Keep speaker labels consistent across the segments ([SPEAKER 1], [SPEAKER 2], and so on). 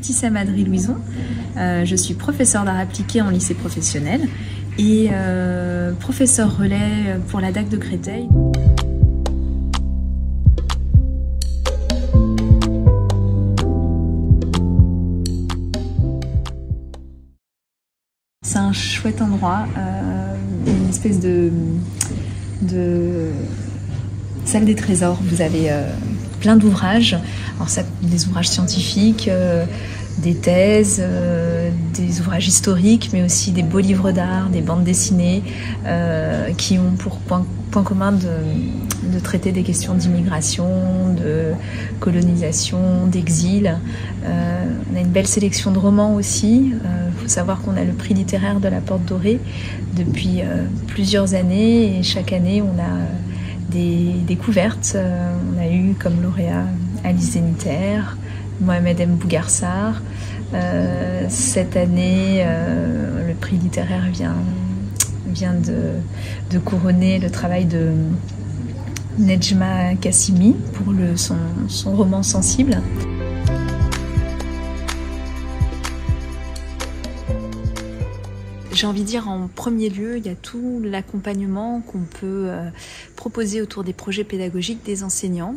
[SPEAKER 1] Laetitia Madry-Louison. Je suis professeure d'art appliqué en lycée professionnel et professeur relais pour la DAC de Créteil. C'est un chouette endroit, une espèce de salle des trésors. Vous avez plein d'ouvrages, alors ça, des ouvrages scientifiques, des thèses, des ouvrages historiques, mais aussi des beaux livres d'art, des bandes dessinées qui ont pour point commun de traiter des questions d'immigration, de colonisation, d'exil. On a une belle sélection de romans aussi. Il faut savoir qu'on a le prix littéraire de la Porte Dorée depuis plusieurs années et chaque année on a des découvertes. On a eu comme lauréat Alice Zeniter, Mohamed M. Bougarsar. Cette année, le prix littéraire vient de couronner le travail de Nedjma Kassimi pour son roman Sensible. J'ai envie de dire en premier lieu, il y a tout l'accompagnement qu'on peut proposer autour des projets pédagogiques des enseignants,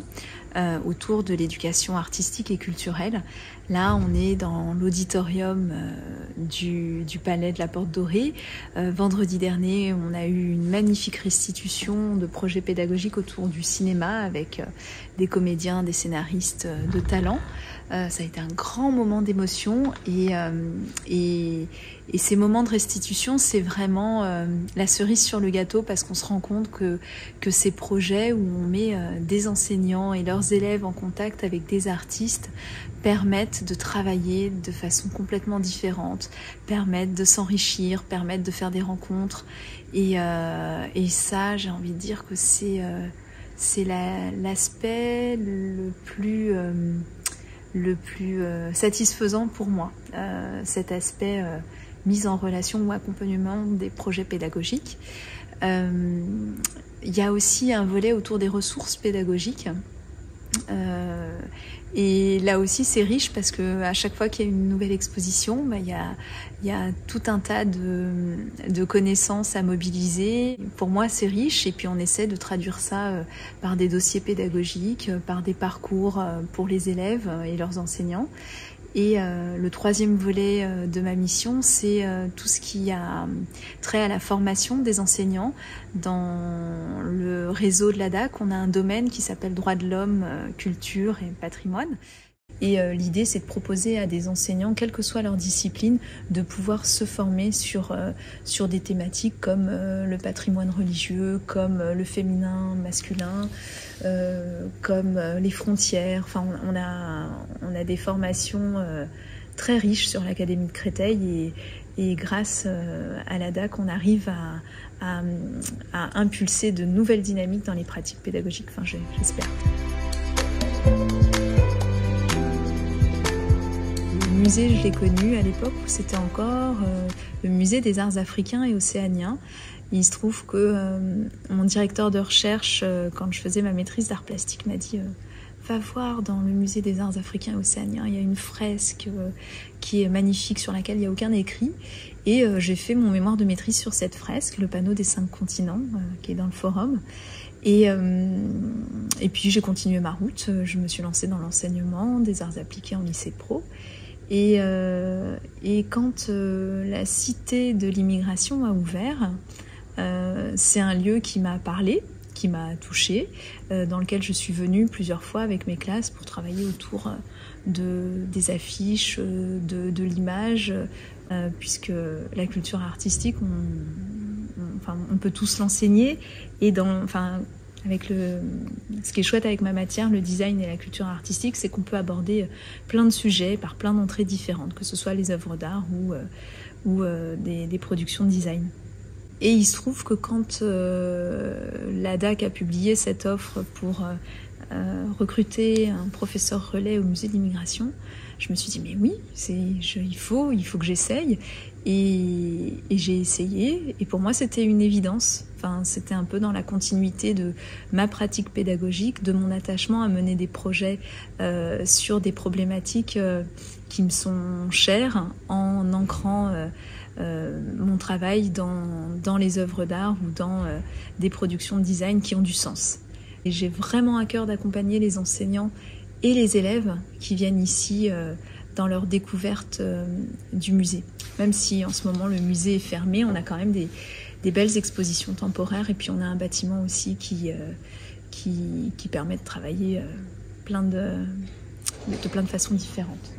[SPEAKER 1] autour de l'éducation artistique et culturelle. Là, on est dans l'auditorium du Palais de la Porte Dorée. Vendredi dernier, on a eu une magnifique restitution de projets pédagogiques autour du cinéma avec des comédiens, des scénaristes de talent. Ça a été un grand moment d'émotion et ces moments de restitution, c'est vraiment la cerise sur le gâteau parce qu'on se rend compte que ces projets où on met des enseignants et leurs élèves en contact avec des artistes permettent de travailler de façon complètement différente, permettent de s'enrichir, permettent de faire des rencontres et ça, j'ai envie de dire que c'est l'aspect le plus satisfaisant pour moi, cet aspect mise en relation ou accompagnement des projets pédagogiques. Il y a aussi un volet autour des ressources pédagogiques. Et là aussi c'est riche parce que à chaque fois qu'il y a une nouvelle exposition, il y a tout un tas de connaissances à mobiliser. Pour moi c'est riche et puis on essaie de traduire ça par des dossiers pédagogiques, par des parcours pour les élèves et leurs enseignants. Et le troisième volet de ma mission, c'est tout ce qui a trait à la formation des enseignants. Dans le réseau de la DAC, on a un domaine qui s'appelle Droits de l'homme, culture et patrimoine. Et l'idée, c'est de proposer à des enseignants, quelle que soit leur discipline, de pouvoir se former sur des thématiques comme le patrimoine religieux, comme le féminin, masculin, comme les frontières. Enfin, on a des formations très riches sur l'Académie de Créteil et grâce à la DAC, on arrive à impulser de nouvelles dynamiques dans les pratiques pédagogiques. Enfin, j'espère. Le musée, je l'ai connu à l'époque où c'était encore le musée des arts africains et océaniens. Il se trouve que mon directeur de recherche, quand je faisais ma maîtrise d'art plastique, m'a dit va voir dans le musée des arts africains et océaniens, il y a une fresque qui est magnifique sur laquelle il n'y a aucun écrit. Et j'ai fait mon mémoire de maîtrise sur cette fresque, le panneau des 5 continents, qui est dans le forum. Et puis j'ai continué ma route, je me suis lancée dans l'enseignement des arts appliqués en lycée pro. Et quand la Cité de l'immigration a ouvert, c'est un lieu qui m'a parlé, qui m'a touchée, dans lequel je suis venue plusieurs fois avec mes classes pour travailler autour des affiches, de l'image, puisque la culture artistique, on peut tous l'enseigner et ce qui est chouette avec ma matière, le design et la culture artistique, c'est qu'on peut aborder plein de sujets par plein d'entrées différentes, que ce soit les œuvres d'art ou des productions de design. Et il se trouve que quand la DAC a publié cette offre pour recruter un professeur relais au musée de l'immigration, je me suis dit mais oui, il faut que j'essaye. Et j'ai essayé, et pour moi c'était une évidence. Enfin, c'était un peu dans la continuité de ma pratique pédagogique, de mon attachement à mener des projets sur des problématiques qui me sont chères, en ancrant mon travail dans les œuvres d'art ou dans des productions de design qui ont du sens. Et j'ai vraiment à cœur d'accompagner les enseignants et les élèves qui viennent ici dans leur découverte du musée. Même si en ce moment le musée est fermé, on a quand même des belles expositions temporaires, et puis on a un bâtiment aussi qui permet de travailler de plein de façons différentes.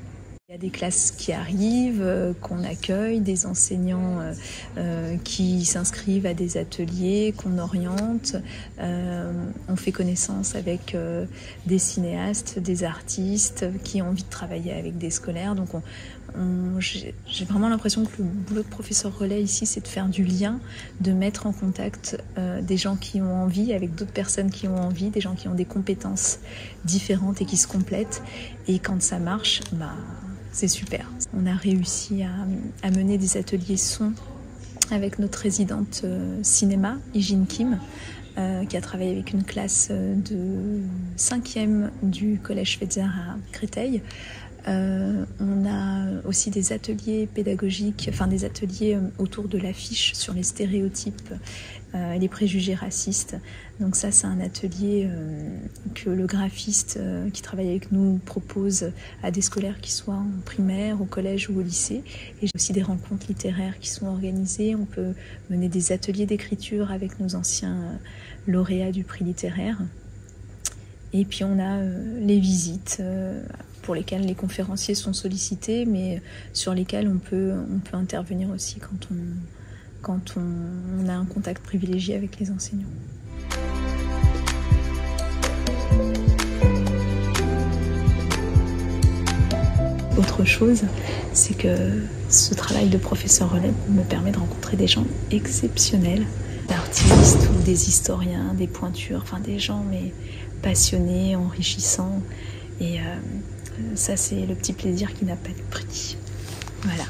[SPEAKER 1] Il y a des classes qui arrivent, qu'on accueille, des enseignants qui s'inscrivent à des ateliers, qu'on oriente. On fait connaissance avec des cinéastes, des artistes qui ont envie de travailler avec des scolaires. Donc j'ai vraiment l'impression que le boulot de professeur relais ici, c'est de faire du lien, de mettre en contact des gens qui ont envie avec d'autres personnes qui ont envie, des gens qui ont des compétences différentes et qui se complètent. Et quand ça marche, c'est super. On a réussi à mener des ateliers son avec notre résidente cinéma, Ijin Kim, qui a travaillé avec une classe de 5e du collège Fetzer à Créteil. On a aussi des ateliers pédagogiques, enfin des ateliers autour de l'affiche sur les stéréotypes et les préjugés racistes. Donc ça, c'est un atelier que le graphiste qui travaille avec nous propose à des scolaires qui soient en primaire, au collège ou au lycée. Et j'ai aussi des rencontres littéraires qui sont organisées. On peut mener des ateliers d'écriture avec nos anciens lauréats du prix littéraire. Et puis on a les visites pour lesquelles les conférenciers sont sollicités, mais sur lesquelles on peut intervenir aussi quand on a un contact privilégié avec les enseignants. Autre chose, c'est que ce travail de professeur relais me permet de rencontrer des gens exceptionnels, d'artistes ou des historiens, des pointures, enfin des gens mais passionnés, enrichissants. Et ça, c'est le petit plaisir qui n'a pas de prix. Voilà.